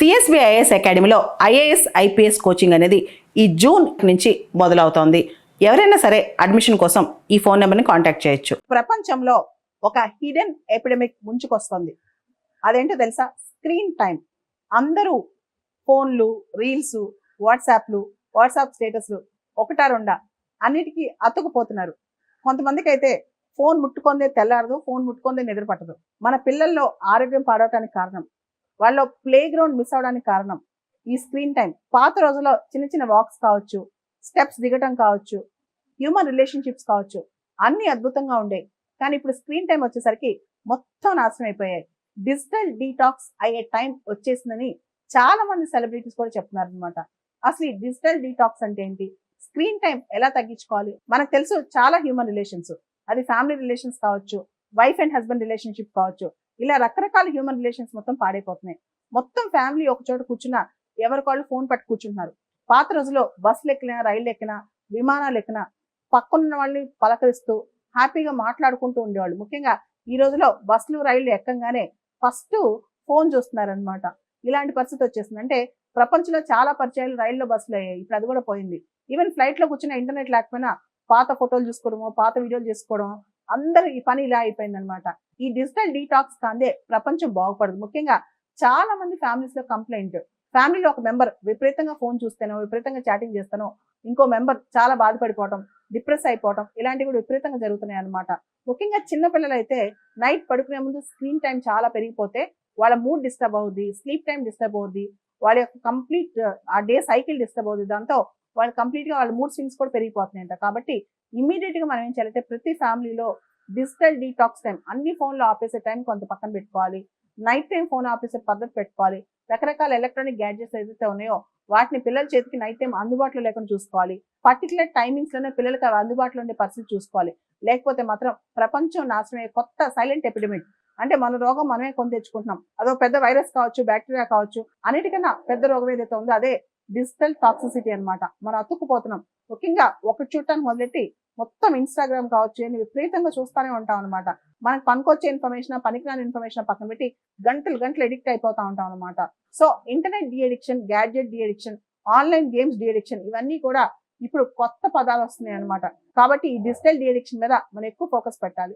CSB IAS అకాడమీలో IAS IPS coaching అనేది ఈ జూన్ నుంచి మొదలవుతోంది. ఎవరైనా సరే అడ్మిషన్ కోసం ఈ ఫోన్ నెంబర్ని కాంటాక్ట్ చేయొచ్చు. ప్రపంచంలో ఒక హిడెన్ ఎపిడమిక్ ముంచుకొస్తుంది. అదేంటో తెలుసా? Screen time. అందరూ ఫోన్లు, రీల్స్, వాట్సాప్ స్టేటస్లు ఒకటా రెండా అన్నిటికీ అతుకుపోతున్నారు. కొంతమందికి అయితే ఫోన్ ముట్టుకుందే తెల్లారదు, ఫోన్ ముట్టుకుందే నిద్ర పట్టదు. మన పిల్లల్లో ఆరోగ్యం పాడవటానికి కారణం, వాళ్ళ ప్లే గ్రౌండ్ మిస్ అవడానికి కారణం ఈ స్క్రీన్ టైం. పాత రోజుల్లో చిన్న చిన్న వాక్స్ కావచ్చు, స్టెప్స్ దిగటం కావచ్చు, హ్యూమన్ రిలేషన్షిప్స్ కావచ్చు, అన్ని అద్భుతంగా ఉండేవి. కానీ ఇప్పుడు స్క్రీన్ టైం వచ్చేసరికి మొత్తం నాశనం అయిపోయాయి. డిజిటల్ డీటాక్స్ అయ్యే టైం వచ్చేసిందని చాలా మంది సెలబ్రిటీస్ కూడా చెప్తున్నారు అనమాట. అసలు ఈ డిజిటల్ డీటాక్స్ అంటే ఏంటి, స్క్రీన్ టైం ఎలా తగ్గించుకోవాలి? మనకు తెలుసు చాలా హ్యూమన్ రిలేషన్స్, అది ఫ్యామిలీ రిలేషన్స్ కావచ్చు, వైఫ్ అండ్ హస్బెండ్ రిలేషన్షిప్ కావచ్చు, ఇలా రకరకాల హ్యూమన్ రిలేషన్స్ మొత్తం పాడైపోతున్నాయి. మొత్తం ఫ్యామిలీ ఒక చోట కూర్చున్నా ఎవరికాళ్ళు ఫోన్ పట్టు కూర్చుంటున్నారు. పాత రోజుల్లో బస్సులు ఎక్కినా, రైళ్ళు ఎక్కినా, విమానాలు ఎక్కినా పక్కనున్న వాళ్ళని పలకరిస్తూ హ్యాపీగా మాట్లాడుకుంటూ ఉండేవాళ్ళు. ముఖ్యంగా ఈ రోజులో బస్సులు, రైళ్లు ఎక్కంగానే ఫస్ట్ ఫోన్ చూస్తున్నారనమాట. ఇలాంటి పరిస్థితి వచ్చేసింది. అంటే ప్రపంచంలో చాలా పరిచయాలు రైల్లో, బస్సులు అయ్యాయి. ఇప్పుడు అది కూడా పోయింది. ఈవెన్ ఫ్లైట్ లో కూర్చున్న ఇంటర్నెట్ లేకపోయినా పాత ఫోటోలు చూసుకోవడము, పాత వీడియోలు చేసుకోవడం, అందరూ ఈ పని ఇలా అయిపోయింది అనమాట. ఈ డిజిటల్ డీటాక్స్ కాందే ప్రపంచం బాగుపడదు. ముఖ్యంగా చాలా మంది ఫ్యామిలీస్ లో కంప్లైంట్, ఫ్యామిలీలో ఒక మెంబర్ విపరీతంగా ఫోన్ చూస్తానో, విపరీతంగా చాటింగ్ చేస్తానో, ఇంకో మెంబర్ చాలా బాధపడిపోవటం, డిప్రెస్ అయిపోవటం, ఇలాంటివి కూడా విపరీతంగా జరుగుతున్నాయి అనమాట. ముఖ్యంగా చిన్నపిల్లలు అయితే నైట్ పడుకునే ముందు స్క్రీన్ టైం చాలా పెరిగిపోతే వాళ్ళ మూడ్ డిస్టర్బ్ అవుద్ది, స్లీప్ టైం డిస్టర్బ్ అవుద్ది, వాళ్ళ యొక్క కంప్లీట్ ఆ డే సైకిల్ డిస్టర్బ్ అవుద్ది. దాంతో వాళ్ళు కంప్లీట్ గా వాళ్ళ మూడ్ స్వింగ్స్ కూడా పెరిగిపోతున్నాయంట. కాబట్టి ఇమీడియట్ గా మనం ఏం చేయాలంటే ప్రతి ఫ్యామిలీలో డిజిటల్ డీటాక్స్ టైం, అన్ని ఫోన్లు ఆపేసే టైం కొంత పక్కన పెట్టుకోవాలి. నైట్ టైం ఫోన్ ఆపేసే పద్ధతి పెట్టుకోవాలి. రకరకాల ఎలక్ట్రానిక్ గ్యాడ్జెట్స్ ఏదైతే ఉన్నాయో వాటిని పిల్లల చేతికి నైట్ టైం అందుబాటులో లేకుండా చూసుకోవాలి. పర్టికులర్ టైమింగ్స్ లోనే పిల్లలకి అవి అందుబాటులో ఉండే పరిస్థితి చూసుకోవాలి. లేకపోతే మాత్రం ప్రపంచం నాశనమయ్యే కొత్త సైలెంట్ ఎపిడమిక్. అంటే మన రోగం మనమే కొని తెచ్చుకుంటున్నాం. అదో పెద్ద వైరస్ కావచ్చు, బ్యాక్టీరియా కావచ్చు, అన్నిటికన్నా పెద్ద రోగం ఏదైతే ఉందో అదే డిజిటల్ టాక్సిసిటీ అనమాట. మనం అతుక్కుపోతున్నాం. ముఖ్యంగా ఒకటి చూడటానికి మొదలెట్టి మొత్తం ఇన్స్టాగ్రామ్ కావచ్చు అని విపరీతంగా చూస్తూనే ఉంటాం అనమాట. మనకు పనికొచ్చే ఇన్ఫర్మేషన్, పనికిరాని ఇన్ఫర్మేషన్ పక్కన పెట్టి గంటలు గంటలు ఎడిక్ట్ అయిపోతా ఉంటాం అనమాట. So internet de addiction, gadget de addiction, online games de addiction, ఇవన్నీ కూడా ఇప్పుడు కొత్త పదాలు వస్తున్నాయి అనమాట. కాబట్టి ఈ డిజిటల్ డి అడిక్షన్ మీద మనం ఎక్కువ ఫోకస్ పెట్టాలి.